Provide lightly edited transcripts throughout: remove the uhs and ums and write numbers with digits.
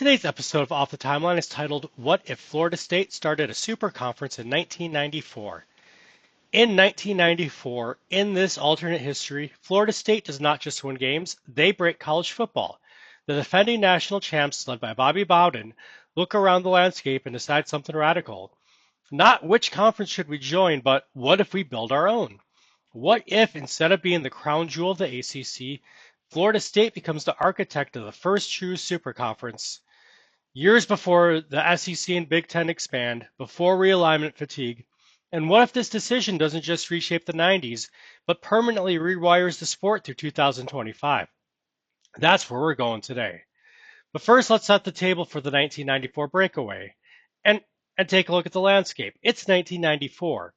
Today's episode of Off the Timeline is titled, What if Florida State Started a Super Conference in 1994? In 1994, in this alternate history, Florida State does not just win games, they break college football. The defending national champs, led by Bobby Bowden, look around the landscape and decide something radical. Not which conference should we join, but what if we build our own? What if, instead of being the crown jewel of the ACC, Florida State becomes the architect of the first true super conference? Years before the SEC and Big Ten expand, before realignment fatigue, and what if this decision doesn't just reshape the 90s, but permanently rewires the sport through 2025? That's where we're going today. But first, let's set the table for the 1994 breakaway and, and take a look at the landscape. It's 1994.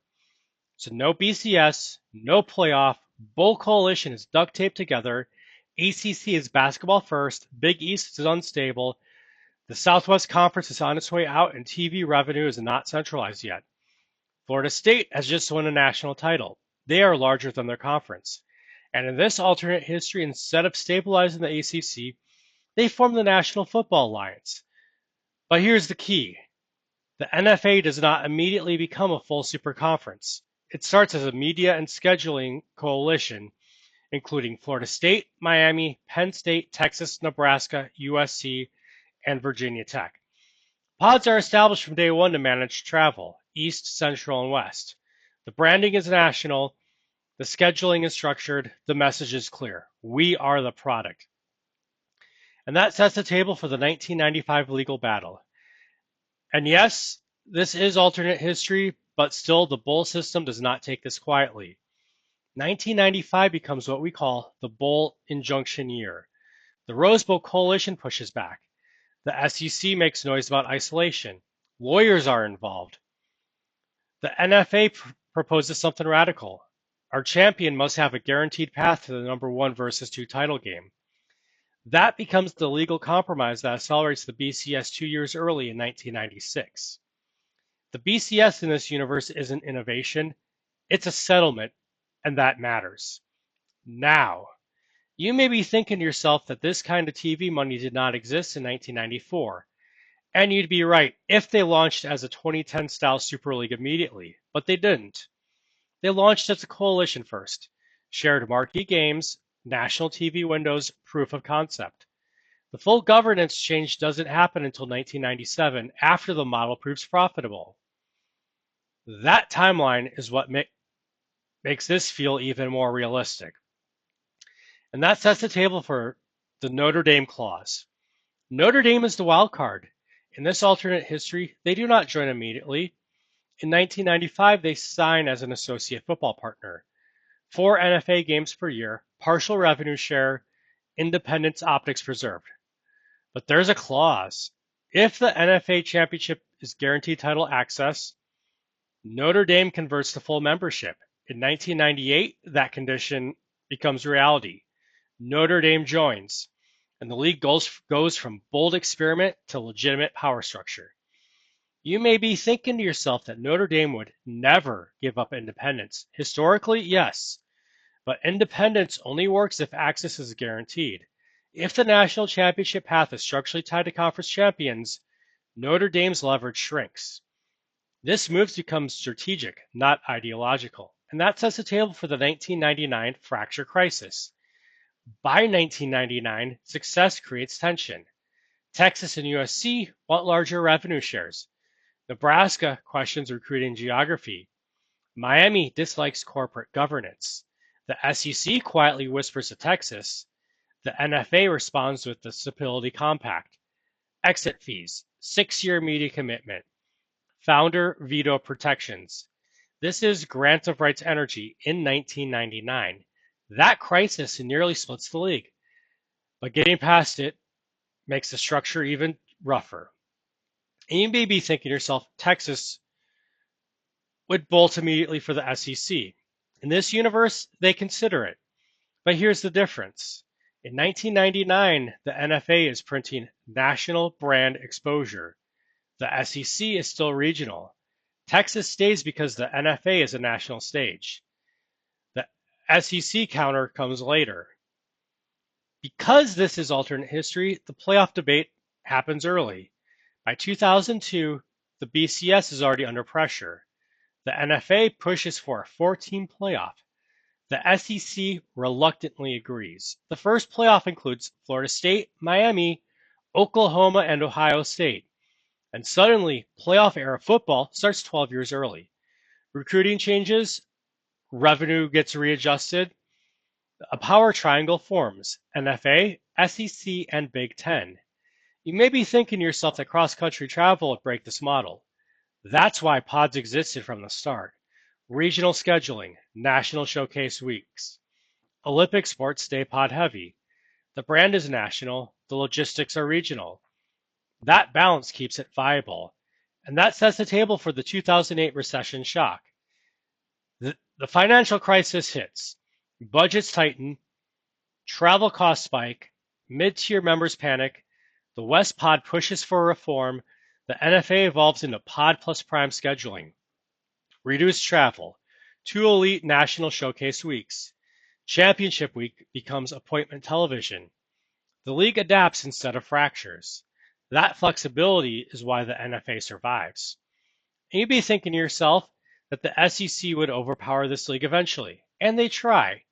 So no BCS, no playoff, Bowl Coalition is duct taped together, ACC is basketball first, Big East is unstable, the Southwest Conference is on its way out, and TV revenue is not centralized yet. Florida State has just won a national title. They are larger than their conference. And in this alternate history, instead of stabilizing the ACC, they formed the National Football Alliance. But here's the key. The NFA does not immediately become a full super conference. It starts as a media and scheduling coalition, including Florida State, Miami, Penn State, Texas, Nebraska, USC, and Virginia Tech. Pods are established from day one to manage travel, east, central, and west. The branding is national, the scheduling is structured, the message is clear. We are the product. And that sets the table for the 1995 legal battle. And yes, this is alternate history, but still the bowl system does not take this quietly. 1995 becomes what we call the Bowl Injunction Year. The Rose Bowl Coalition pushes back. The SEC makes noise about isolation. Lawyers are involved. The NFA proposes something radical. Our champion must have a guaranteed path to the number 1 versus 2 title game. That becomes the legal compromise that accelerates the BCS 2 years early in 1996. The BCS in this universe isn't innovation, it's a settlement, and that matters. Now, you may be thinking to yourself that this kind of TV money did not exist in 1994. And you'd be right if they launched as a 2010 style Super League immediately, but they didn't. They launched as a coalition first, shared marquee games, national TV windows, proof of concept. The full governance change doesn't happen until 1997 after the model proves profitable. That timeline is what makes this feel even more realistic. And that sets the table for the Notre Dame clause. Notre Dame is the wild card. In this alternate history, they do not join immediately. In 1995, they sign as an associate football partner. 4 NFA games per year, partial revenue share, independence optics preserved. But there's a clause. If the NFA championship is guaranteed title access, Notre Dame converts to full membership. In 1998, that condition becomes reality. Notre Dame joins, and the league goes from bold experiment to legitimate power structure. You may be thinking to yourself that Notre Dame would never give up independence. Historically, yes, but independence only works if access is guaranteed. If the national championship path is structurally tied to conference champions, Notre Dame's leverage shrinks. This move becomes strategic, not ideological, and that sets the table for the 1999 fracture crisis. By 1999, success creates tension. Texas and USC want larger revenue shares. Nebraska questions recruiting geography. Miami dislikes corporate governance. The SEC quietly whispers to Texas. The NFA responds with the Stability Compact. Exit fees, 6-year media commitment. Founder veto protections. This is grant of rights energy in 1999. That crisis nearly splits the league, but getting past it makes the structure even rougher. And you may be thinking to yourself, Texas would bolt immediately for the SEC. In this universe, they consider it. But here's the difference. In 1999, the NFA is printing national brand exposure. The SEC is still regional. Texas stays because the NFA is a national stage. The SEC counter comes later. Because this is alternate history, the playoff debate happens early. By 2002, the BCS is already under pressure. The NFA pushes for a 14 playoff. The SEC reluctantly agrees. The first playoff includes Florida State, Miami, Oklahoma, and Ohio State. And suddenly, playoff era football starts 12 years early. Recruiting changes, revenue gets readjusted, a power triangle forms: NFA, SEC, and Big Ten. You may be thinking to yourself that cross-country travel would break this model. That's why pods existed from the start. Regional scheduling, national showcase weeks. Olympic sports stay pod heavy. The brand is national, the logistics are regional. That balance keeps it viable. And that sets the table for the 2008 recession shock. The financial crisis hits. Budgets tighten, travel costs spike, mid-tier members panic, the West Pod pushes for reform, the NFA evolves into Pod plus Prime scheduling. Reduced travel, 2 elite national showcase weeks. Championship week becomes appointment television. The league adapts instead of fractures. That flexibility is why the NFA survives. And you'd be thinking to yourself that the SEC would overpower this league eventually, and they try.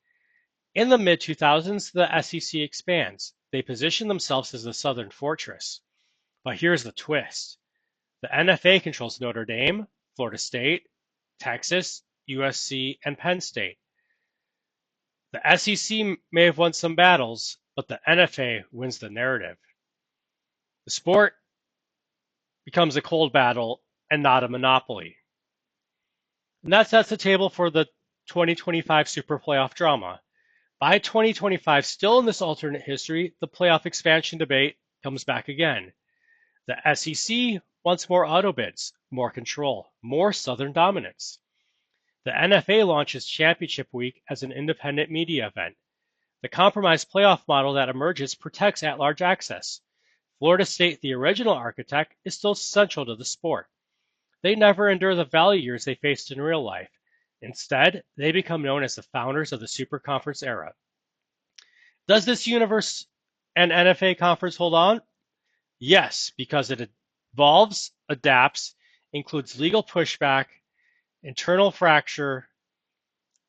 In the mid-2000s, the SEC expands. They position themselves as the Southern Fortress. But here's the twist. The NFA controls Notre Dame, Florida State, Texas, USC, and Penn State. The SEC may have won some battles, but the NFA wins the narrative. The sport becomes a cold battle and not a monopoly. And that sets the table for the 2025 Super Playoff drama. By 2025, still in this alternate history, the playoff expansion debate comes back again. The SEC wants more auto bids, more control, more Southern dominance. The NFA launches Championship Week as an independent media event. The compromise playoff model that emerges protects at-large access. Florida State, the original architect, is still central to the sport. They never endure the value years they faced in real life. Instead, they become known as the founders of the Super Conference era. Does this universe and NFA conference hold on? Yes, because it evolves, adapts, includes legal pushback, internal fracture,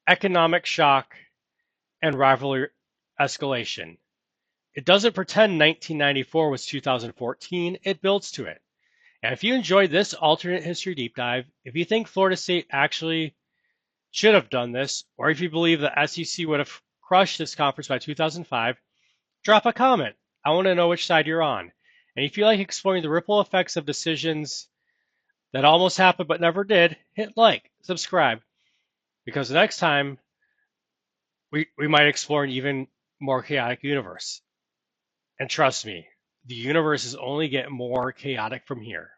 economic shock, and rivalry escalation. It doesn't pretend 1994 was 2014, it builds to it. And if you enjoyed this alternate history deep dive, if you think Florida State actually should have done this, or if you believe the SEC would have crushed this conference by 2005, drop a comment. I want to know which side you're on. And if you like exploring the ripple effects of decisions that almost happened but never did, hit like, subscribe, because next time we might explore an even more chaotic universe. And trust me, the universe is only getting more chaotic from here.